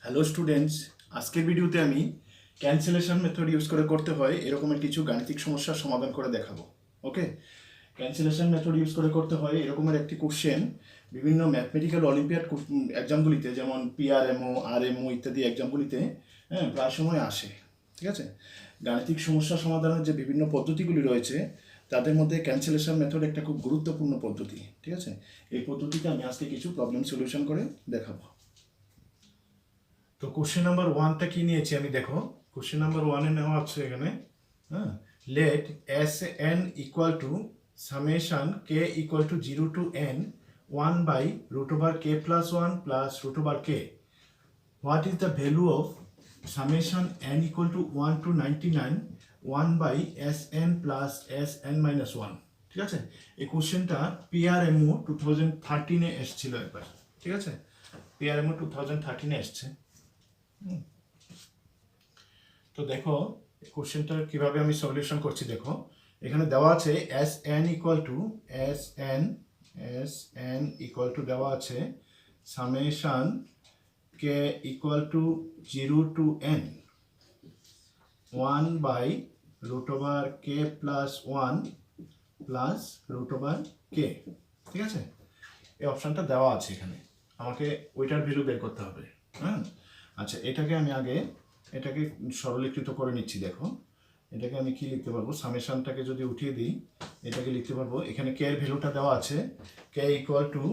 Hello students, আজকের ভিডিওতে আমি ক্যান্সেলেশন মেথড ইউজ করে করতে হয় এরকমের কিছু গাণিতিক সমস্যার সমাধান করে দেখাবো। ওকে, ক্যান্সেলেশন মেথড ইউজ করে করতে হয় এরকমের একটি কোশ্চেন বিভিন্ন ম্যাথমেটিক্যাল অলিম্পিয়াড এক্সামগুলিতে, যেমন পিআরএমও, আরএমও ইত্যাদি এক্সামগুলিতে প্রায় সময় আসে। ঠিক আছে, গাণিতিক সমস্যা সমাধানের যে বিভিন্ন পদ্ধতিগুলি রয়েছে তাদের মধ্যে ক্যান্সেলেশন মেথড একটা খুব গুরুত্বপূর্ণ পদ্ধতি। ঠিক আছে, এই পদ্ধতিতে আমি আজকে কিছু প্রবলেম সলিউশন করে দেখাবো। তো কোশ্চেন নাম্বার ওয়ানটা কি নিয়েছি আমি দেখো। কোশ্চেন নাম্বার ওয়ানে নেওয়া আছে এখানে, হ্যাঁ, let S n equal to summation k equal to 0 to n 1 by root over k plus 1 plus root over k. What is the value of summation n equal to 1 to 99 1 by sn plus sn minus 1? ঠিক আছে, এই কোশ্চেনটা পিআরএমও 2013-এ এসেছিল একবার। ঠিক আছে, পিআরএমও 2013-এ এসছে। তো দেখো কোশ্চেনটা কিভাবে আমি সলিউশন করছি। দেখো এখানে দেওয়া আছে এস এন ইকুয়াল টু দেওয়া আছে summation k equal to 0 to n 1 by root over k plus 1 plus root over k। ঠিক আছে, এই অপশনটা দেওয়া আছে এখানে, আমাকে ওইটার ভ্যালু বের করতে হবে। হ্যাঁ, আচ্ছা, এটাকে সরলীকৃত করে নিচ্ছি। দেখো এটাকে আমি কি লিখতে পারবো, সামেশনটাকে যদি উঠিয়ে দিই এটাকে লিখতে পারবো, এখানে কে এর ভ্যালুটা দেওয়া আছে, কে ইকুয়াল টু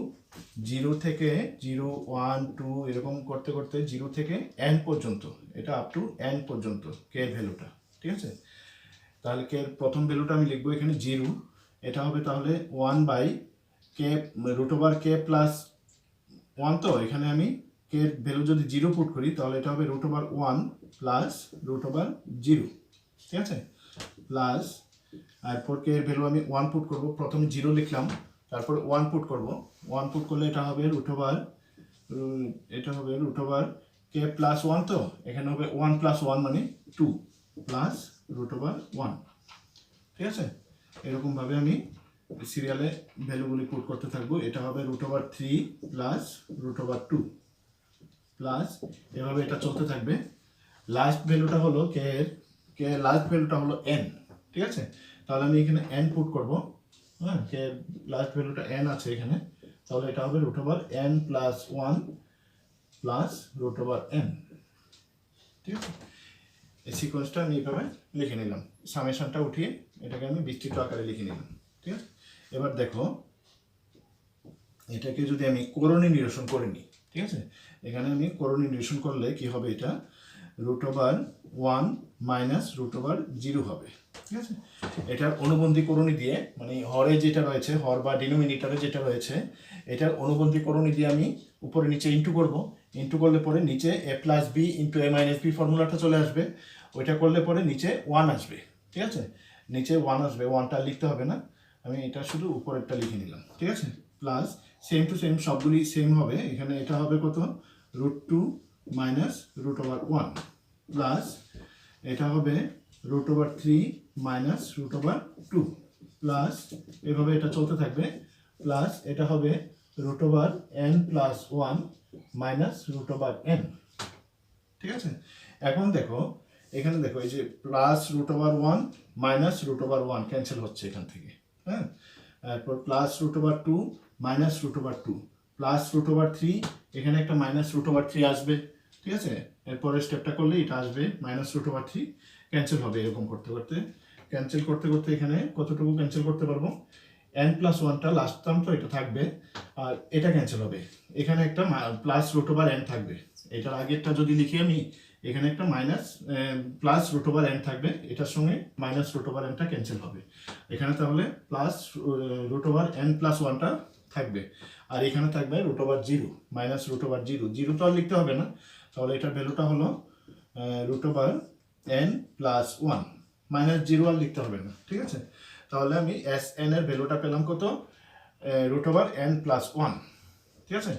0 থেকে 0 1 2 এরকম করতে করতে 0 থেকে n পর্যন্ত, এটা আপ টু n পর্যন্ত কে এর ভ্যালুটা। ঠিক আছে, তাহলে কে এর প্রথম ভ্যালুটা আমি লিখবো এখানে 0, এটা হবে তাহলে 1 by k root over k plus 1। তো এখানে আমি কে এর ভ্যালু যদি 0 পুট করি তাহলে এটা হবে root over 1 plus root over 0। ঠিক আছে, প্লাস এরপর কে এর ভ্যালু আমি 1 পুট করব, প্রথমে 0 লিখলাম, তারপর 1 পুট করব, 1 পুট করলে এটা হবে রুট ওভার কে প্লাস 1। তো এখানে হবে 1 প্লাস 1 মানে 2 প্লাস রুট ওভার 1। ঠিক আছে, এরকমভাবে আমি সিরিয়ালে ভ্যালুগুলি পুট করতে থাকবো। এটা হবে root over 3 plus root over 2 plus, এভাবে এটা চলতে থাকবে। লাস্ট ভ্যালুটা হলো কে লাস্ট ভ্যালুটা হলো n। ঠিক আছে, তাহলে আমি এখানে n পুট করব। হ্যাঁ, কে লাস্ট ভ্যালুটা n আছে এখানে, তাহলে এটা হবে root over n plus 1 plus root over n। ঠিক আছে, এই সিকোয়েন্সটা আমি এইভাবে লিখে নিলাম, সামেশনটা উঠিয়ে এটাকে আমি বিস্তৃত আকারে লিখে নিলাম। ঠিক আছে, এবার দেখো এটাকে যদি আমি করণী নিরসন করে নিই। ঠিক আছে, এখানে আমি করণী নিরসন করলে কি হবে, এটা root over 1 minus root over 0 হবে। ঠিক আছে, এটার অনুবন্ধী করণী দিয়ে, মানে হরে যেটা রয়েছে, হর বা ডিনোমিনেটরে যেটা রয়েছে, এটার অনুবন্ধী করণী দিয়ে আমি উপরে নিচে ইন্টু করব। ইন্টু করলে পরে নিচে এ প্লাস বি ইন্টু এ মাইনাস বি ফর্মুলাটা চলে আসবে। ওইটা করলে পরে নিচে 1 আসবে। ঠিক আছে, নিচে 1 আসবে, 1টা লিখতে হবে না, আমি এটা শুধু উপরেরটা লিখে নিলাম। ঠিক আছে, প্লাস সেম টু সেম সবগুলি সেম হবে। এখানে এটা হবে কত, √2 মাইনাস রুট ওভার 1 প্লাস এটা হবে root over 3 minus root over 2 plus, এভাবে এটা চলতে থাকবে। প্লাস এটা হবে root over n plus 1 minus root over n। ঠিক আছে, এখন দেখো এখানে দেখো এই যে plus root over 1 minus root over 1 cancel হচ্ছে এখান থেকে। হ্যাঁ, এরপর plus root over 2 minus root over 2 plus root over 3, এখানে একটা মাইনাস রুট ওভার 3 আসবে। ঠিক আছে, এরপরের স্টেপটা করলে এটা আসবে মাইনাস রুট ওভার 3, ক্যান্সেল হবে। এরকম করতে করতে এখানে কতটুকু ক্যান্সেল করতে পারবো, n প্লাস 1টা লাস্ট টার্ম, তো এটা থাকবে, আর এটা ক্যান্সেল হবে। এখানে একটা প্লাস রুট ওভার n থাকবে, এটার আগেরটা যদি লিখি আমি, এখানে একটা minus plus root over n থাকবে, এটার সঙ্গে মাইনাস রুট ওভার nটা ক্যান্সেল হবে। এখানে তাহলে plus root over n plus 1টা থাকবে, আর এখানে থাকবে root over 0 minus root over 0 তো আর লিখতে হবে না, তাহলে এটার ভ্যালুটা হলো root over n plus 1 minus 0 আর লিখতে হবে না। ঠিক আছে, তাহলে আমি এস এন এর ভ্যালুটা পেলাম কত, রুট ওভার n প্লাস 1। ঠিক আছে,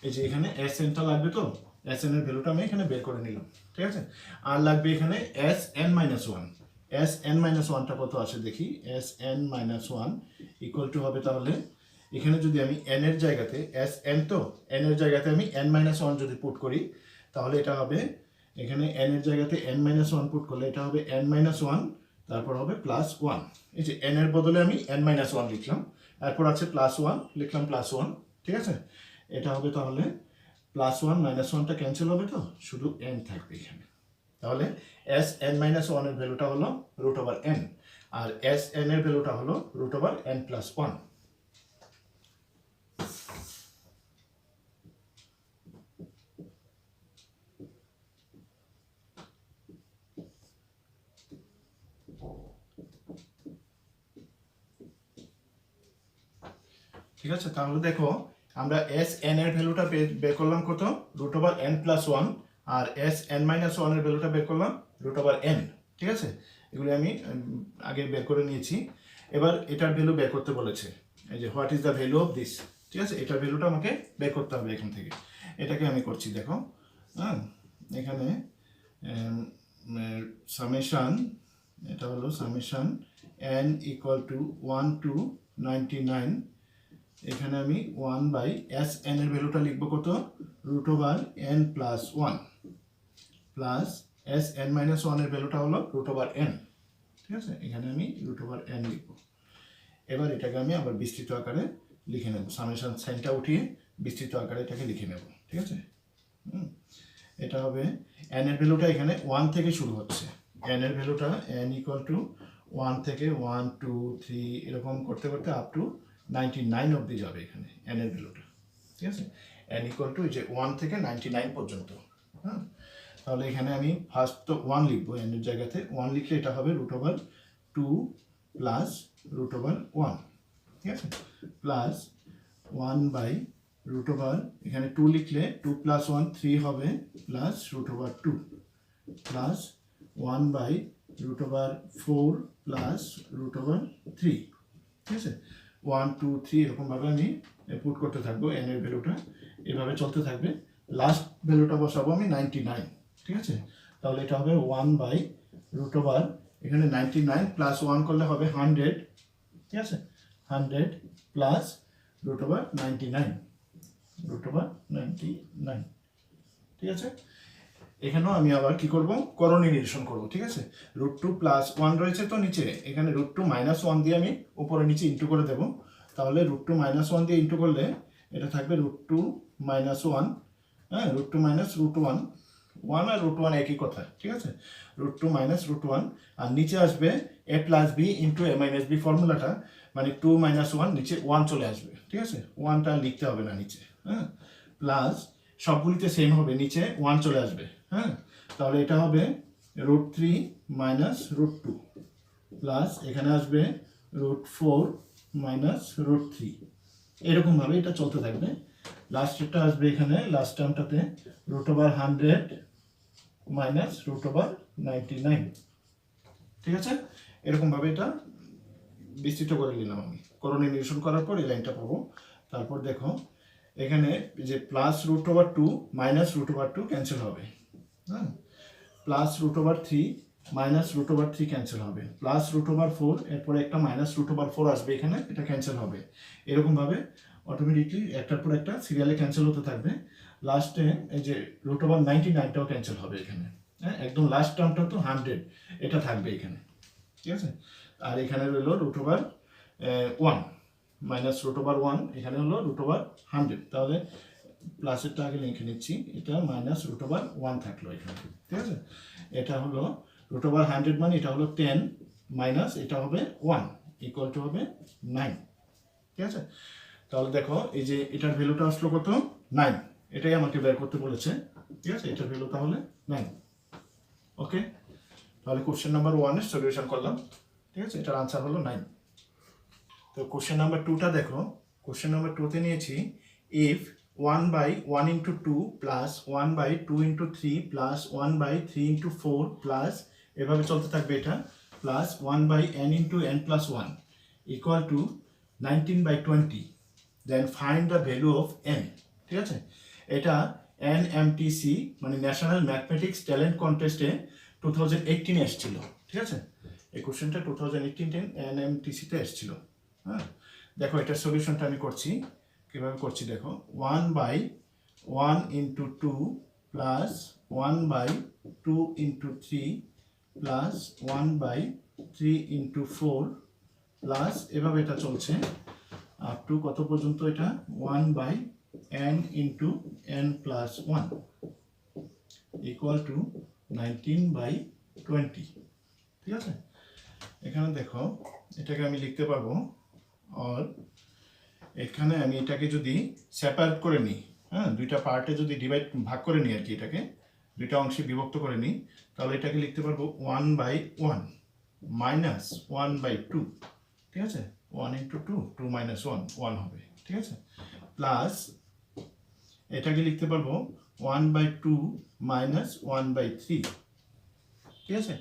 এই যে এখানে এস এনটা লাগবে, তো এস এন এর ভ্যালুটা আমি এখানে বের করে নিলাম। ঠিক আছে, আর লাগবে এখানে S N minus 1। S N minus 1টা কত আসে দেখি, S N minus 1 equal to হবে, তাহলে এখানে যদি আমি n এর জায়গাতে এস এন, তো n এর জায়গাতে আমি n মাইনাস 1 যদি পুট করি তাহলে এটা হবে এখানে n এর জায়গাতে n-1 পুট করলে এটা হবে n-1, তারপর হবে +1। এই যে n এর বদলে আমি n-1 লিখলাম, এরপর আছে +1 লিখলাম +1, ঠিক আছে। এটা হবে তাহলে +1 -1টা ক্যান্সেল হবে, তো শুধু n থাকবে এখানে। তাহলে Sn-1 এর ভ্যালুটা হলো √n, আর Sn এর ভ্যালুটা হলো √n+1। ঠিক আছে, তাহলে দেখো আমরা Sn এর ভ্যালুটা বের করলাম কত, √n+1, আর Sn-1 এর ভ্যালুটা বের করলাম √n। ঠিক আছে, এগুলি আমি আগে বের করে নিয়েছি। এবার এটার ভ্যালু বের করতে বলেছে, এই যে what is the value of this. ঠিক আছে, এটার ভ্যালুটা আমাকে বের করতে হবে এখান থেকে। এটাকে আমি করছি, দেখো হ্যাঁ, এখানে সামেশন, এটা হলো সামেশন n = 1 to 99। এখানে আমি 1/Sn এর ভ্যালুটা লিখবো কত, √n+1 প্লাস Sn-1 এর ভ্যালুটা হলো √n। ঠিক আছে, এখানে আমি √n লিখবো। এবার এটাকে আমি আবার বিস্তৃত আকারে লিখে নেব, সামেশন সাইনটা উঠিয়ে বিস্তৃত আকারে এটাকে লিখে নেব। ঠিক আছে, এটা হবে n এর ভ্যালুটা এখানে 1 থেকে শুরু হচ্ছে, n এর ভ্যালুটা n = 1 থেকে 1 2 3 এরকম করতে করতে আপ টু 99 অবধি যাবে এখানে n এর ভ্যালুটা। ঠিক আছে, n = যে 1 থেকে 99 পর্যন্ত। হ্যাঁ, তাহলে এখানে আমি ফার্স্ট তো 1 লিখবো, n এর জায়গাতে 1 লিখলে এটা হবে √2 প্লাস √1। ঠিক আছে, প্লাস 1/√, এখানে 2 লিখলে 2 + 1 3 হবে, প্লাস √2 প্লাস 1/√4 প্লাস √3। ঠিক আছে, 1 2 3 এরকমভাবে আমি পুট করতে থাকবো n এর ভ্যালুটা, এভাবে চলতে থাকবে। লাস্ট ভ্যালুটা বসাবো আমি 99। ঠিক আছে, তাহলে এটা হবে 1/√, এখানে 99 প্লাস 1 করলে হবে 100। ঠিক আছে, 100 প্লাস √99, √99। ঠিক আছে, এখানেও আমি আবার কি করব, করণী নিরসন করব। ঠিক আছে, √2 + 1 রয়েছে তো নিচে, এখানে √2 - 1 দিয়ে আমি উপরে নিচে ইন্টু করে দেব। তাহলে √2 - 1 দিয়ে ইন্টু করলে এটা থাকবে √2 - 1, হ্যাঁ, √2 - √1, 1 আর √1 একই কথা। ঠিক আছে, √2 - √1, আর নিচে আসবে a + b × a - b ফর্মুলাটা, মানে 2 - 1 নিচে 1 চলে আসবে। ঠিক আছে, 1টা লিখতে হবে না নিচে, হ্যাঁ, প্লাস সবগুলিতে সেম হবে, নিচে 1 চলে আসবে। হ্যাঁ, তাহলে এটা হবে √3 - √2 প্লাস এখানে আসবে √4 - √3, এরকমভাবে এটা চলতে থাকবে। লাস্টেরটা আসবে এখানে, লাস্ট টার্মটাতে √100 - √99। ঠিক আছে, এরকমভাবে এটা বিস্তৃত করে নিলাম আমি। করণী নিরসন করার পর এই লাইনটা পাবো। তারপর দেখো এখানে যে প্লাস √2 মাইনাস √2 ক্যান্সেল হবে, হ্যাঁ, প্লাস √3 মাইনাস √3 ক্যান্সেল হবে, প্লাস √4, এরপরে একটা মাইনাস √4 আসবে এখানে, এটা ক্যান্সেল হবে। এরকমভাবে অটোমেটিকলি একটার পর একটা সিরিয়ালে ক্যান্সেল হতে থাকবে। লাস্টে এই যে √99টাও ক্যান্সেল হবে এখানে, হ্যাঁ, একদম লাস্ট টার্মটা তো 100, এটা থাকবে এখানে। ঠিক আছে, আর এখানে রইল √1 মাইনাস √1, এখানে হলো √100। তাহলে প্লাসেরটা আগে লিখে নিচ্ছি, এটা মাইনাস √1 থাকলো এখানে। ঠিক আছে, এটা হলো √100, মানে এটা হলো 10 মাইনাস এটা হবে 1 = হবে 9। ঠিক আছে, তাহলে দেখো এই যে এটার ভ্যালুটা আসলো কত, 9, এটাই আমাকে বের করতে বলেছে। ঠিক আছে, এটার ভ্যালু তাহলে 9। ওকে, তাহলে কোশ্চেন নাম্বার 1 এর সলিউশন করলাম। ঠিক আছে, এটার আনসার হলো 9। তো কোশ্চেন নাম্বার 2টা দেখো, কোশ্চেন নাম্বার 2তে নিয়েছি ইফ 1/1 × 2 প্লাস 1/2 × 3 প্লাস 1/3 × 4 প্লাস এভাবে চলতে থাকবে এটা, plus 1/n × n+1 = 19/20, then find the value of n। ঠিক আছে, এটা NMTC মানে ন্যাশনাল ম্যাথমেটিক্স ট্যালেন্ট কন্টেস্টে 2018 এসেছিল। ঠিক আছে, এই কোশ্চেনটা 2018 NMTC-তে এসেছিল। হ্যাঁ, দেখো এটার সলিউশনটা আমি করছি, কীভাবে করছি দেখো। 1/1 × 2 plus 1/2 into 3 plus 1/3 into 4 plus এভাবে এটা চলছে আপ টু কত পর্যন্ত, এটা 1/n into n plus 1 equal two 19/20। ঠিক আছে, এখানে দেখো এটাকে আমি লিখতে পারবো, আর এখানে আমি এটাকে যদি সেপারেট করে নিই, হ্যাঁ, দুইটা পার্টে যদি ভাগ করে নিই আর কি, এটাকে দুইটা অংশে বিভক্ত করে নিই, তাহলে এটাকে লিখতে পারবো 1/1 মাইনাস 1/2। ঠিক আছে, 1 ইন্টু 2, 2 মাইনাস 1, 1 হবে। ঠিক আছে, প্লাস এটাকে লিখতে পারবো 1/2 মাইনাস 1/3। ঠিক আছে,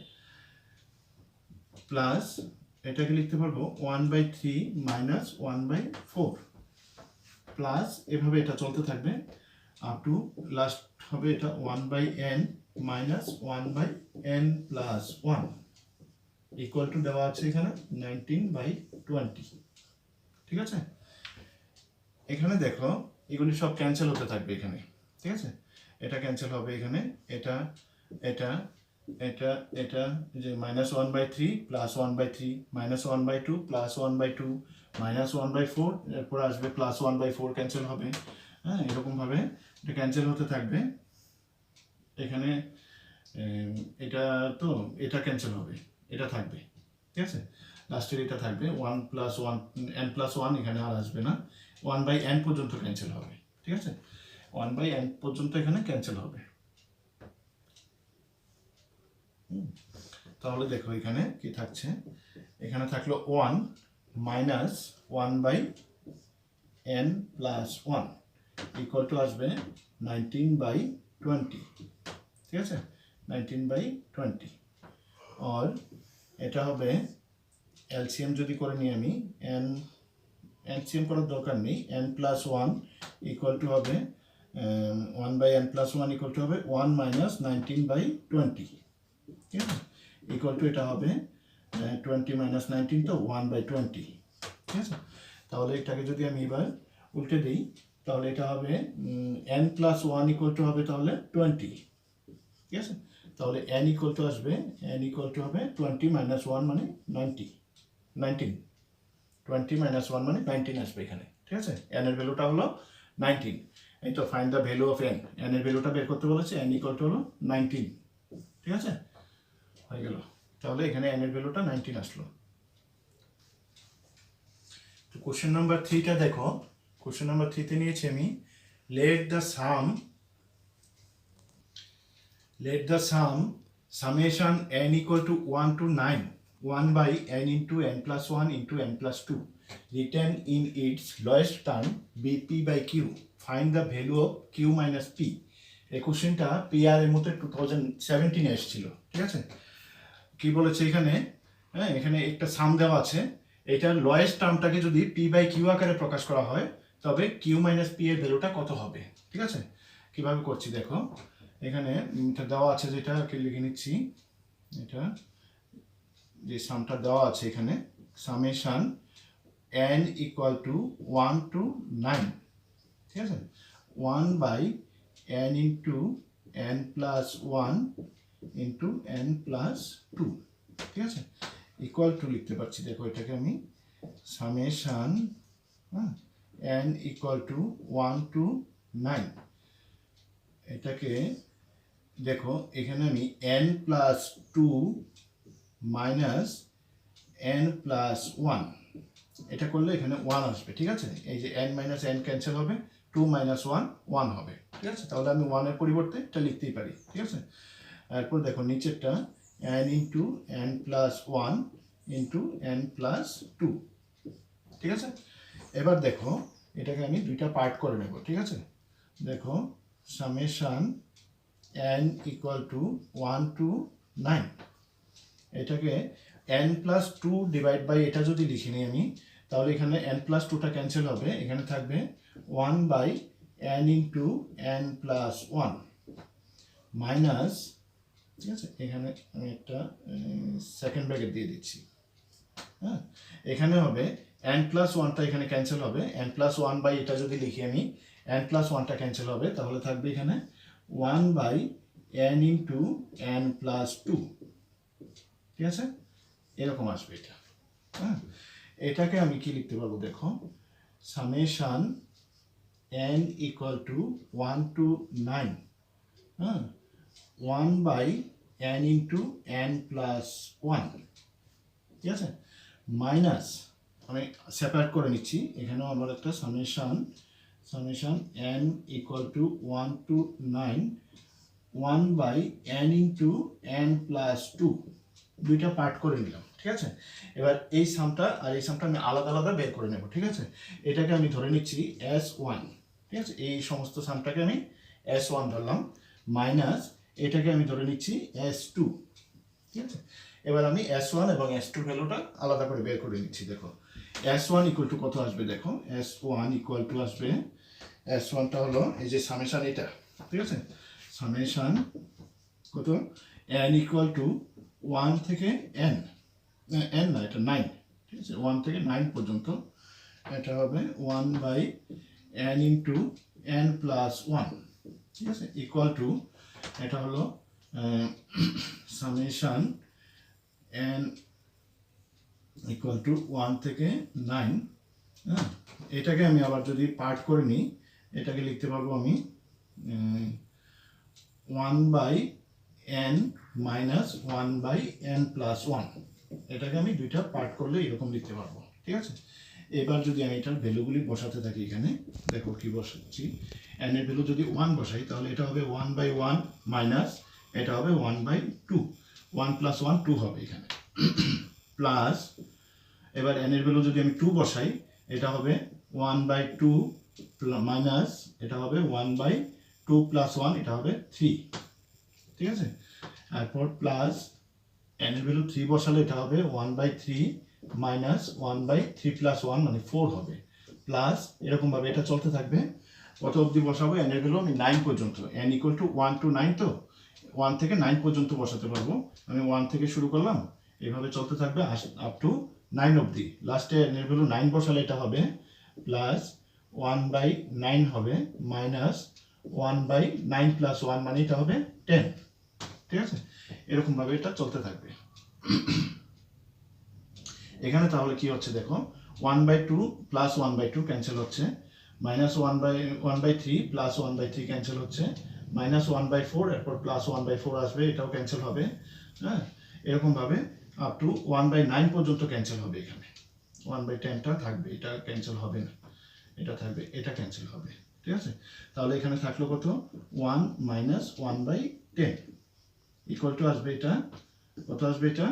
প্লাস এটাকে লিখতে পারবো 1/3 মাইনাস 1/4 প্লাস এভাবে এটা চলতে থাকবে আপ টু লাস্ট হবে এটা 1/n minus 1/n plus 1 equal two দেওয়া আছে এখানে 19/20। ঠিক আছে, এখানে দেখো এগুলি সব ক্যান্সেল হতে থাকবে এখানে। ঠিক আছে, এটা ক্যান্সেল হবে এখানে, এটা এটা এটা এটা যে -1/3 প্লাস 1/3 -1/2 প্লাস 1/2 -1/4, এরপর আসবে প্লাস 1/4 ক্যান্সেল হবে। হ্যাঁ, এরকমভাবে এটা ক্যান্সেল হতে থাকবে এখানে। এটা তো এটা ক্যান্সেল হবে, এটা থাকবে। ঠিক আছে, লাস্টের এটা থাকবে 1 + 1 n + 1, এখানে আর আসবে না, 1/n পর্যন্ত ক্যান্সেল হবে। ঠিক আছে, 1/n পর্যন্ত এখানে ক্যান্সেল হবে। তাহলে দেখো এখানে কি থাকছে, এখানে থাকলো 1 minus 1/n plus 1 equal two আসবে 19/20। ঠিক আছে, 19/20, আর এটা হবে এলসিএম যদি করে নিই আমি, এলসিএম করার দরকার নেই, n + 1 ইকুয়াল টু হবে 1/n + 1 ইকুয়াল টু হবে 1 মাইনাস 19/20। ঠিক আছে, ইকুয়াল টু এটা হবে 20 মাইনাস 19, তো 1/20। ঠিক আছে, তাহলে এটাকে যদি আমি এবার উল্টে দিই, তাহলে এটা হবে n + 1 ইকুয়াল টু হবে তাহলে 20। ঠিক আছে, তাহলে n ইকুয়াল টু আসবে, n ইকুয়াল টু হবে 20 মাইনাস 1 মানে 19, 20 মাইনাস 1 মানে 19 আসবে এখানে। ঠিক আছে, n এর ভ্যালুটা হলো 19। এই তো find the value of n, n এর ভ্যালুটা বের করতে বলেছে, n ইকুয়াল টু হলো 19। ঠিক আছে, হয়ে গেল, তাহলে এখানে n এর ভ্যালুটা 19 আসলো। তো কোশ্চেন নাম্বার 3টা দেখো, কোশ্চেন নাম্বার 3তে নিয়েছি আমি let the sum summation n equal to 1 to 9 1/n into n plus 1 into n plus 2 written in its lowest term bp by q, find the value of q minus p। এই কোশ্চেনটা PR এর মধ্যে 2017 এ এসেছিল। ঠিক আছে, কি বলেছে এখানে, হ্যাঁ, এখানে একটা সাম দেওয়া আছে, এটার লোয়েস্ট টার্মটাকে যদি পি বাই কিউ আকারে প্রকাশ করা হয় তবে কিউ মাইনাস পি এর ভ্যালুটা কত হবে। ঠিক আছে, কিভাবে করছি দেখো, এখানে এটা দেওয়া আছে, যেটা লিখে নিচ্ছি, এটা যে সামটা দেওয়া আছে এখানে, summation n equal to 1 to 9। ঠিক আছে, 1/n into n plus 1 into n plus 2। ঠিক আছে, ইকুয়াল টু লিখতে পারছি, দেখো এটাকে আমি summation n equal to 1 to 9, এটাকে দেখো এখানে আমি n plus 2 minus n plus 1, এটা করলে এখানে 1 আসবে। ঠিক আছে, এই যে n মাইনাস n ক্যান্সেল হবে, 2 মাইনাস 1 1 হবে। ঠিক আছে, তাহলে আমি 1 এর পরিবর্তে এটা লিখতেই পারি। ঠিক আছে, এরপর দেখো নিচেরটা n into n plus 1 into n plus 2। ঠিক আছে, এবার দেখো এটাকে আমি দুইটা পার্ট করে নেব। ঠিক আছে, দেখো summation n equal to 1 to 9, এটাকে n প্লাস 2 ডিভাইড বাই এটা যদি লিখে নিই আমি, তাহলে এখানে n প্লাস 2টা ক্যান্সেল হবে, এখানে থাকবে 1/n into n plus 1 minus, ঠিক আছে, এখানে আমি একটা সেকেন্ড ব্র্যাকেট দিয়ে দিচ্ছি। হ্যাঁ, এখানে হবে n প্লাস 1টা এখানে ক্যান্সেল হবে, n প্লাস 1 বাই এটা যদি লিখি আমি, n প্লাস 1টা ক্যান্সেল হবে, তাহলে থাকবে এখানে 1/n ইন্টু n প্লাস 2, ঠিক আছে, এরকম আসবে এটা। হ্যাঁ, এটাকে আমি কি লিখতে পারবো দেখো, summation n equal to 1 to 9, হ্যাঁ, 1/n ইন্টু n প্লাস 1, ঠিক আছে, মাইনাস, আমি সেপারেট করে নিচ্ছি, এখানেও আমার একটা summation n equal to 1 to 9, 1/n into n plus 2, দুইটা পার্ট করে নিলাম, ঠিক আছে। এবার এই সামটা আর এই সামটা আমি আলাদা আলাদা বের করে নেব, ঠিক আছে। এটাকে আমি ধরে নিচ্ছি S1, ঠিক আছে, এই সমস্ত সামটাকে আমি S1 ধরলাম, মাইনাস এটাকে আমি ধরে নিচ্ছি S2, ঠিক আছে। এবার আমি S1 এবং S2 ভ্যালুটা আলাদা করে বের করে নিচ্ছি। দেখো S1 ইকুয়াল টু কত আসবে, দেখো S1 ইকুয়াল টু আসবে, S1টা হলো এই যে সামেশন এটা, ঠিক আছে, সামেশন কত, n ইকুয়াল টু 1 থেকে n, n না এটা 9, ঠিক আছে, 1 থেকে 9 পর্যন্ত, এটা হবে 1/n ইন্টু n প্লাস 1, ঠিক আছে, ইকুয়াল টু, এটা হলো সামেশন n ইকুয়াল টু 1 থেকে 9, হ্যাঁ, এটাকে আমি আবার যদি পার্ট করে নিই, এটাকে লিখতে পারবো আমি 1/n মাইনাস 1/n প্লাস 1, এটাকে আমি দুইটা পার্ট করলে এরকম লিখতে পারবো, ঠিক আছে। এবার যদি আমি এটার ভ্যালুগুলি বসাতে থাকি, এখানে দেখো কি বসাচ্ছি, n এর ভ্যালু যদি 1 বসাই তাহলে এটা হবে 1/1 মাইনাস এটা হবে 1/2, 1 প্লাস 1 2 হবে এখানে, প্লাস এবার n এর ভ্যালু যদি আমি 2 বসাই, এটা হবে 1/2 মাইনাস এটা হবে 1/2 প্লাস 1, এটা হবে 3, ঠিক আছে। তারপর প্লাস n এর ভ্যালু 3 বসালে এটা হবে 1/3 মাইনাস 1/3 প্লাস 1 মানে 4 হবে, প্লাস এরকমভাবে এটা চলতে থাকবে। কত অবধি বসাবো, n এর ভ্যালু আমি 9 পর্যন্ত, n ইকুয়াল টু 1 to 9, তো 1 থেকে 9 পর্যন্ত বসাতে পারবো। আমি 1 থেকে শুরু করলাম, এভাবে চলতে থাকবে আপ টু 9 অবধি। লাস্টে n এর ভ্যালু 9 বসালে এটা হবে প্লাস 1/9 হবে মাইনাস 1/9 প্লাস 1 মানে এটা হবে 10, ঠিক আছে, এরকমভাবে এটা চলতে থাকবে। এখানে তাহলে কি হচ্ছে দেখো, 1/2 প্লাস 1/2 ক্যান্সেল হচ্ছে, মাইনাস 1/3 প্লাস 1/3 ক্যান্সেল হচ্ছে, মাইনাস 1/4, এরপর প্লাস 1/4 আসবে, এটাও ক্যান্সেল হবে, হ্যাঁ, এরকমভাবে আপ টু 1/9 পর্যন্ত ক্যান্সেল হবে। এখানে 1/10টা থাকবে, এটা ক্যান্সেল হবে না, এটা থাকবে, এটা ক্যান্সেল হবে, ঠিক আছে। তাহলে এখানে থাকলো কত, 1 মাইনাস 1/10 ইকুয়াল টু আসবে এটা কত আসবে, এটা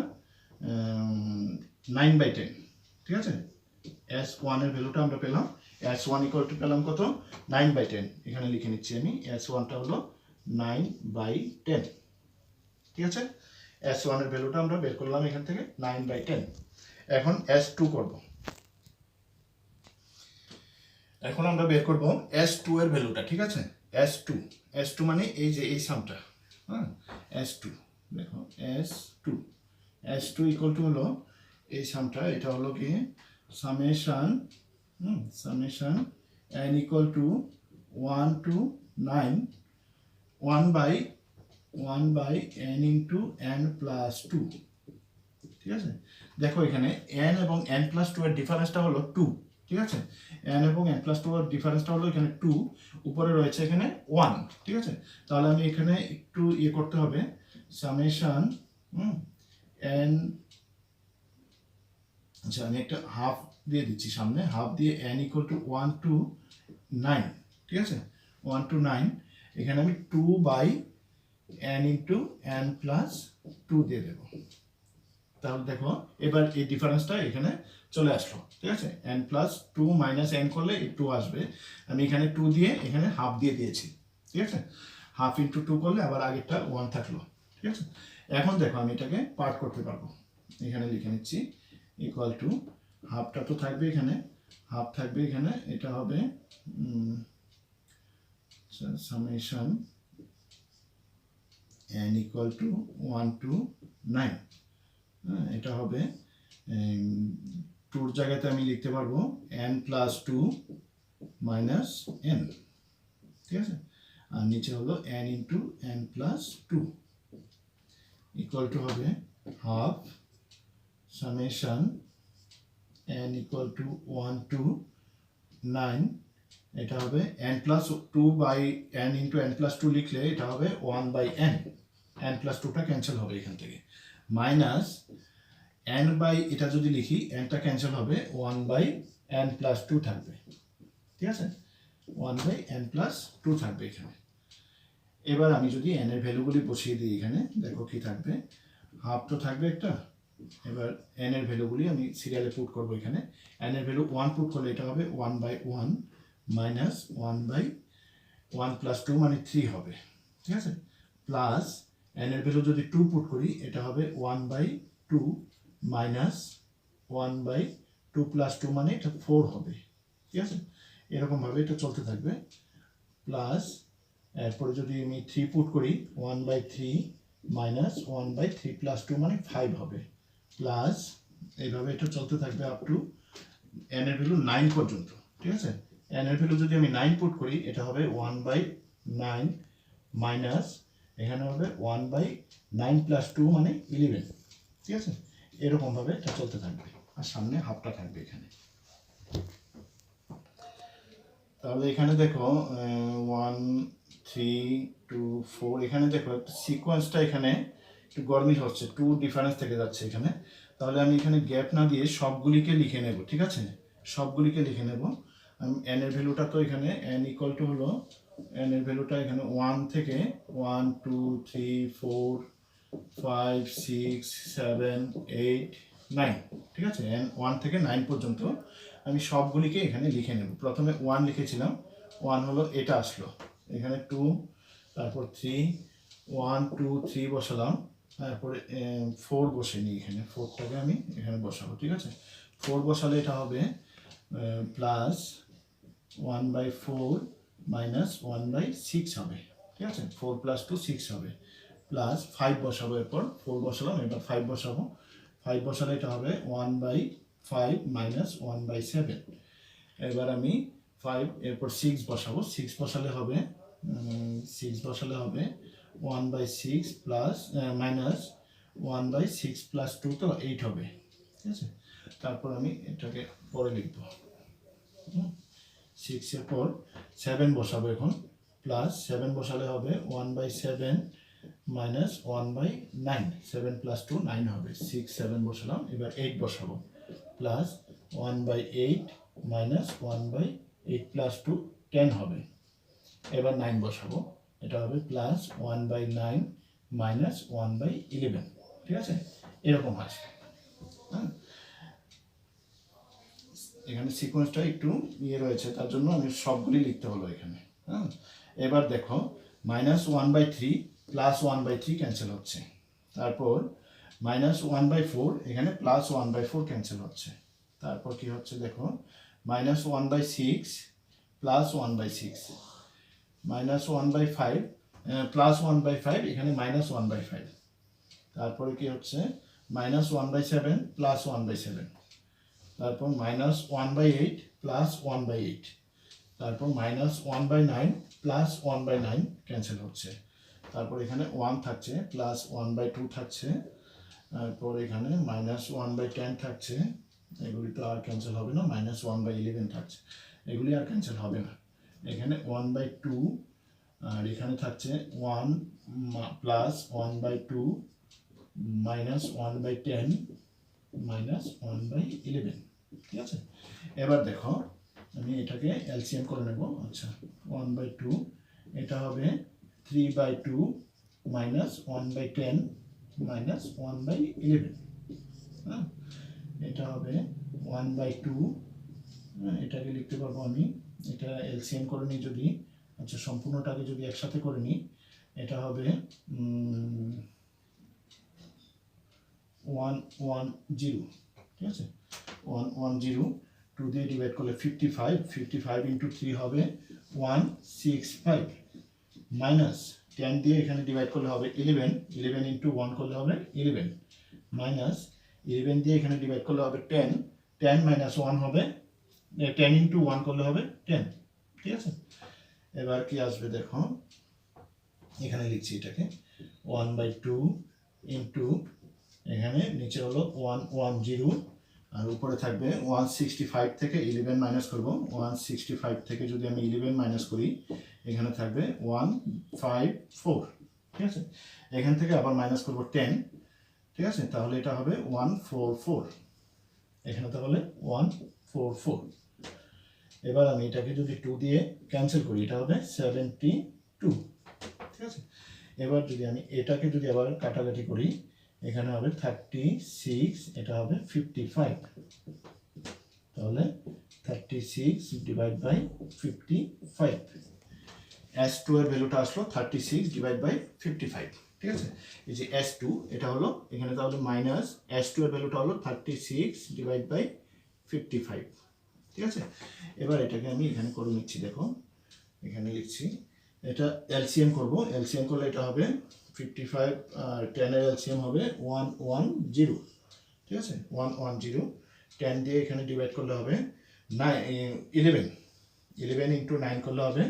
9/10, ঠিক আছে। S1 এর ভ্যালুটা আমরা পেলাম, S1 ইকুয়াল টু পেলাম কত, 9/10, এখানে লিখে নিচ্ছি আমি, S1টা হলো 9/10, ঠিক আছে। S1 এর ভ্যালুটা আমরা বের করলাম এখান থেকে 9/10। এখন S2 করব, এখন আমরা বের করব S2 এর ভ্যালুটা, ঠিক আছে। S2 মানে এই যে এই সামটা, হ্যাঁ, S2 দেখো, S2 ইকুয়াল টু হলো এই সামটা, এটা হলো কি summation n equal to 1 to 9, 1/n into n plus 2, ঠিক আছে। দেখো এখানে n এবং n প্লাস 2 এর ডিফারেন্সটা হলো 2, ঠিক আছে, n এবং n প্লাস 2 এর ডিফারেন্সটা হলো এখানে 2, উপরে রয়েছে এখানে 1, ঠিক আছে। তাহলে আমি এখানে একটু ইয়ে করতে হবে, সামেশন n, আচ্ছা আমি একটা হাফ দিয়ে দিচ্ছি সামনে, হাফ দিয়ে n ইকুয়াল টু 1 to 9, ঠিক আছে, 1 to 9, এখানে আমি 2/n ইন্টু n প্লাস 2 দিয়ে দেবো। তাহলে দেখো এবার এই ডিফারেন্সটা এখানে চলে আসলো, ঠিক আছে, n প্লাস 2 মাইনাস n করলে 2 আসবে, আমি এখানে 2 দিয়ে এখানে হাফ দিয়ে দিয়েছি, ঠিক আছে, হাফ ইন্টু 2 করলে আবার আগেরটা 1 থাকলো, ঠিক আছে। এখন দেখো আমি এটাকে পার্ট করতে পারবো, এখানে লিখে নিচ্ছি ইকুয়াল টু, হাফটা তো থাকবে এখানে, হাফ থাকবে এখানে, এটা হবে summation n equal to 1 to 9, হ্যাঁ, এটা হবে 2 জায়গাতে আমি লিখতে পারবো n প্লাস 2 মাইনাস n, ঠিক আছে। আর নিচে হলো n into n plus two equal to হবে half summation n equal to 1 to 9, এটা হবে n plus two by n into n plus two লিখলে এটা হবে 1 বাই n, n প্লাস টুটা ক্যান্সেল হবে এখান থেকে, মাইনাস n বাই এটা যদি লিখি nটা ক্যান্সেল হবে 1 বাই n প্লাস টু থাকবে, ঠিক আছে, 1 বাই n প্লাস টু থাকবে এখানে। এবার আমি যদি n এর ভ্যালুগুলি বসিয়ে দিই এখানে, দেখো কি থাকবে, হাফ তো থাকবে একটা, এবার n এর ভ্যালুগুলি আমি সিরিয়ালে পুট করবো এখানে, n এর ভ্যালু 1 পুট করলে এটা হবে 1 বাই 1 মাইনাস 1 বাই 1 প্লাস 2 মানে 3 হবে, ঠিক আছে, প্লাস n এর ভ্যালু যদি 2 পুট করি এটা হবে 1 বাই 2 মাইনাস 1 বাই 2 প্লাস 2 মানে এটা 4 হবে, ঠিক আছে, এরকমভাবে এটা চলতে থাকবে। প্লাস এরপরে যদি আমি 3 পুট করি 1 বাই 3 মাইনাস 1 বাই 3 প্লাস 2 মানে 5 হবে, প্লাস এইভাবে এটা চলতে থাকবে আপ টু n এর ভ্যালু 9 পর্যন্ত, ঠিক আছে, n এর ভ্যালু যদি আমি 9 পুট করি এটা হবে 1 বাই 9 মাইনাস এখানে হবে 1 বাই 9 প্লাস 2 মানে 11, ঠিক আছে, এরকমভাবে এটা চলতে থাকবে আর সামনে হাফটা থাকবে এখানে। তাহলে এখানে দেখো 1 3 2 4 এখানে দেখো সিকোয়েন্সটা এখানে একটু গরমিল হচ্ছে, 2 ডিফারেন্স থেকে যাচ্ছে এখানে, তাহলে আমি এখানে গ্যাপ না দিয়ে সবগুলিকে লিখে নেব, ঠিক আছে, সবগুলিকে লিখে নেব। আমি n এর ভ্যালুটা তো এখানে n ইকুয়াল টু হলো n এর ভ্যালুটা এখানে 1 থেকে 1 2 3 4 5 6 7 8 9, ঠিক আছে, n 1 থেকে 9 পর্যন্ত আমি সবগুলিকে এখানে লিখে নেব। প্রথমে 1 লিখেছিলাম, 1 হলো এটা আসলো, এখানে 2, তারপর 3 1 2 3 বসালাম, তারপরে 4 বসে নিই এখানে, 4টাকে আমি এখানে বসাবো, ঠিক আছে, 4 বসালে এটা হবে প্লাস 1 বাই 4 মাইনাস 1 বাই 6 হবে, ঠিক আছে, 4 প্লাস 2 6 হবে, প্লাস 5 বসাবো, এরপর 4 বসালাম, এবার 5 বসাবো, 5 বসালে এটা হবে 1 বাই 5 মাইনাস 1 বাই 7, এবার আমি 5 এরপর 6 বসাবো, 6 বসালে হবে 1 by 6 plus minus 1 by 6 plus 2 তো 8 হবে, ঠিক আছে, তারপর আমি এটাকে পরে লিখবো, 6 এর পর 7 বসাবো এখন, প্লাস 7 বসালে হবে 1 বাই 7 মাইনাস 1 বাই 9, 7 প্লাস 2 9 হবে, 6 7 বসালাম, এবার 8 বসাবো, plus 1 by 8 minus 1 by 8 plus 2 10 হবে, এবার 9 বসাবো, এটা হবে প্লাস 1 বাই 9 মাইনাস 1 বাই 11, ঠিক আছে, এরকম আসবে। হ্যাঁ, এখানে সিকোয়েন্সটা একটু রয়েছে, তার জন্য আমি সবগুলি লিখতে হলো এখানে। হ্যাঁ, এবার দেখো minus 1 by 3 plus 1 by 3 cancel হচ্ছে, তারপর মাইনাস 1 বাই 4 এখানে প্লাস 1 বাই 4 ক্যান্সেল হচ্ছে, তারপর কি হচ্ছে দেখো minus 1 by 6 plus 1 by 6, minus 1 by 5 plus 1 by 5 এখানে মাইনাস 1 বাই 5, তারপরে কি হচ্ছে মাইনাস 1 বাই 7 প্লাস 1 বাই 7, তারপর মাইনাস 1 বাই 8 প্লাস 1 বাই 8, তারপর minus 1 by 9 plus 1 by 9 cancel হচ্ছে, তারপর এখানে 1 থাকছে, প্লাস 1 বাই 2 থাকছে, তারপর এখানে মাইনাস 1 বাই 10 থাকছে, এগুলি তো আর ক্যান্সেল হবে না, মাইনাস 1 বাই 11 থাকছে, এগুলি আর ক্যান্সেল হবে না, এখানে 1 বাই 2 আর এখানে থাকছে 1 plus 1 by 2 minus 1 by 10 minus 1 by 11, ঠিক আছে, এবার দেখো আমি এটাকে এলসিএম করে নেব, আচ্ছা 1 বাই 2 এটা হবে 3 by 2 minus 1 by 10 minus 1 by 11, হ্যাঁ, এটা হবে 1 বাই 2, এটাকে লিখতে পারবো আমি, এটা এলসিএম করে নিই যদি, আচ্ছা সম্পূর্ণটাকে যদি একসাথে করে নিই এটা হবে 110, ঠিক আছে, 110 2 দিয়ে ডিভাইড করলে 55, 55 ইন্টু 3 হবে 165, মাইনাস 10 দিয়ে এখানে ডিভাইড করলে হবে 11, 11 ইন্টু 1 করলে হবে 11, মাইনাস 11 দিয়ে এখানে ডিভাইড করলে হবে 10, 10 মাইনাস 1 হবে 10 ইন্টু 1 করলে হবে 10, ঠিক আছে, এবার কি আসবে দেখো এখানে লিখছি এটাকে 1/2 ইন্টু এখানে নিচে হলো 110 আর উপরে থাকবে 165 থেকে 11 মাইনাস করব 165 থেকে যদি আমি 11 মাইনাস করি এখানে থাকবে 154 ঠিক আছে এখান থেকে আবার মাইনাস করব 10 ঠিক আছে তাহলে এটা হবে 144 এখানে তাহলে 144 এবার আমি এটাকে যদি 2 দিয়ে ক্যান্সেল করি এটা হবে 72 ঠিক আছে এবার যদি আমি এটাকে যদি আবার কাটাকাটি করি এখানে হবে 36 এটা হবে 55 তাহলে 36 ডিভাইড বাই 55 S2 এর ভ্যালুটা আসলো 36 ডিভাইড বাই 55 ঠিক আছে এই যে S2 এটা হলো এখানে তাহলে মাইনাস S2 এর ভ্যালুটা হলো 36 ডিভাইড বাই 55 ঠিক আছে এবার এটাকে আমি এখানে করে নিচ্ছি দেখো এখানে লিখছি এটা এলসিএম করব এলসিএম করলে এটা হবে 55 আর 10 এর এলসিএম হবে 110 ঠিক আছে 110 10 দিয়ে এখানে ডিভাইড করলে হবে 11 ইন্টু 9 করলে হবে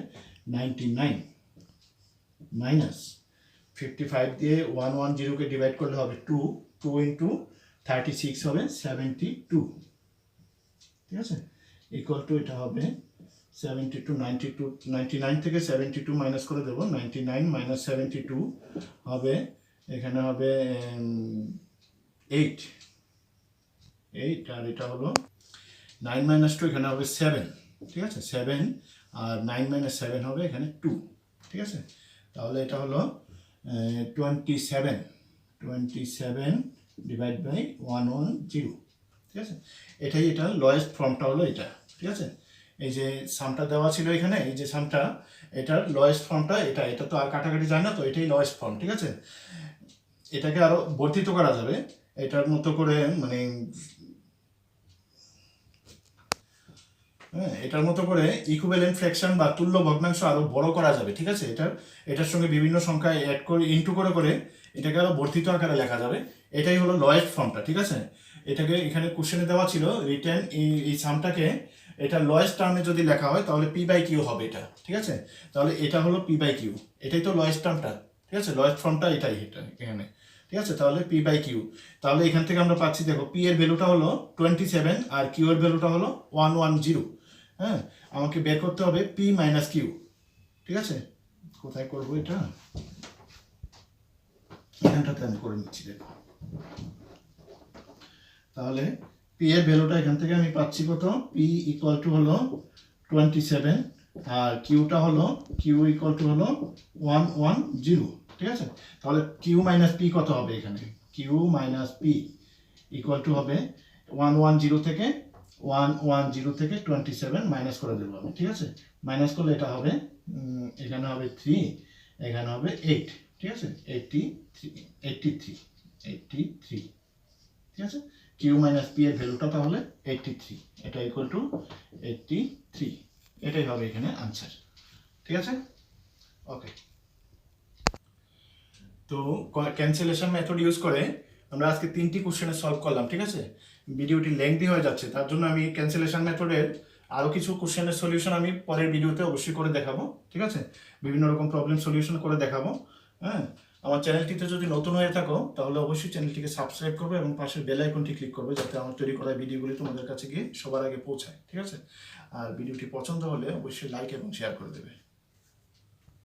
99 মাইনাস 55 দিয়ে 110 কে ডিভাইড করলে হবে 2 ইন্টু 36 হবে 72 ঠিক আছে ইকুয়াল টু এটা হবে 72 92 99 থেকে 72 মাইনাস করে দেব 99 মাইনাস 72 হবে এখানে হবে 8 আর এটা হলো 9 মাইনাস 2 এখানে হবে 7 ঠিক আছে 7 আর 9 মাইনাস 7 হবে এখানে 2 ঠিক আছে তাহলে এটা হলো 27 ডিভাইড বাই 110 ঠিক আছে এটাই এটা লয়েস্ট ফর্মটা হলো এটা ঠিক আছে এই যে সামটা দেওয়া ছিল এখানে এই যে সামটা এটার লয়েস্ট ফর্মটা এটা তো আর কাটাকাটি যায় না তো এটাই লয়েস্ট ফর্ম ঠিক আছে এটাকে আরো বর্ধিত করা যাবে এটার মতো করে মানে এটার মতো করে ইকুইভ্যালেন্ট ফ্র্যাকশন বা তুল্য ভগ্নাংশ আরো বড় করা যাবে ঠিক আছে এটার সঙ্গে বিভিন্ন সংখ্যা অ্যাড করে ইনটু করে এটাকে আরো বর্ধিত আকারে লেখা যাবে এটাই হলো লয়েস্ট ফর্মটা ঠিক আছে এটাকে এখানে কোশ্চেনে দেওয়া ছিল রিটেন এই সামটাকে এটা লয়েস্ট টার্মে যদি লেখা হয় তাহলে p/q হবে এটা ঠিক আছে তাহলে এটা হলো p/q এটাই তো লয়েস্ট টার্মটা ঠিক আছে লয়েস্ট ফর্মটা এটাই এটা এখানে ঠিক আছে তাহলে p/q তাহলে এখান থেকে আমরা পাচ্ছি দেখো p এর ভ্যালুটা হলো 27 আর q এর ভ্যালুটা হলো 110 হ্যাঁ আমাকে বের করতে হবে p মাইনাস q ঠিক আছে কোথায় করব এটা এখানটাতে আমি করে নিচ্ছি দেখো তাহলে p এর ভ্যালুটা এখান থেকে আমি পাচ্ছি কত p ইকুয়াল টু হলো 27 আর qটা হলো q ইকুয়াল টু হলো 110 ঠিক আছে তাহলে q মাইনাস p কত হবে এখানে q minus p equal to হবে 110 থেকে 27 মাইনাস করে দেবো আমি ঠিক আছে মাইনাস করলে এটা হবে এখানে হবে 3 এখানে হবে 8 ঠিক আছে 83 ঠিক আছে q মাইনাস p এর ভ্যালুটা তাহলে 83 এটা ইকুয়াল টু 83 এটাই হবে এখানে আনসার ঠিক আছে ওকে তো ক্যান্সেলেশন মেথড ইউজ করে আমরা আজকে 3টি কোশ্চেনে সলভ করলাম ঠিক আছে ভিডিওটি লেংথি হয়ে যাচ্ছে তার জন্য আমি ক্যান্সেলেশন মেথডের আরও কিছু কোশ্চেনের সলিউশন আমি পরের ভিডিওতে অবশ্যই করে দেখাবো ঠিক আছে বিভিন্ন রকম প্রবলেম সলিউশন করে দেখাবো হ্যাঁ আমার চ্যানেলটিতে যদি নতুন হয়ে থাকো তাহলে অবশ্যই চ্যানেলটিকে সাবস্ক্রাইব করবে এবং পাশের বেল আইকনটি ক্লিক করবে যাতে আমার তৈরি করা ভিডিওগুলি তোমাদের কাছে গিয়ে সবার আগে পৌঁছায় ঠিক আছে আর ভিডিওটি পছন্দ হলে অবশ্যই লাইক এবং শেয়ার করে দেবে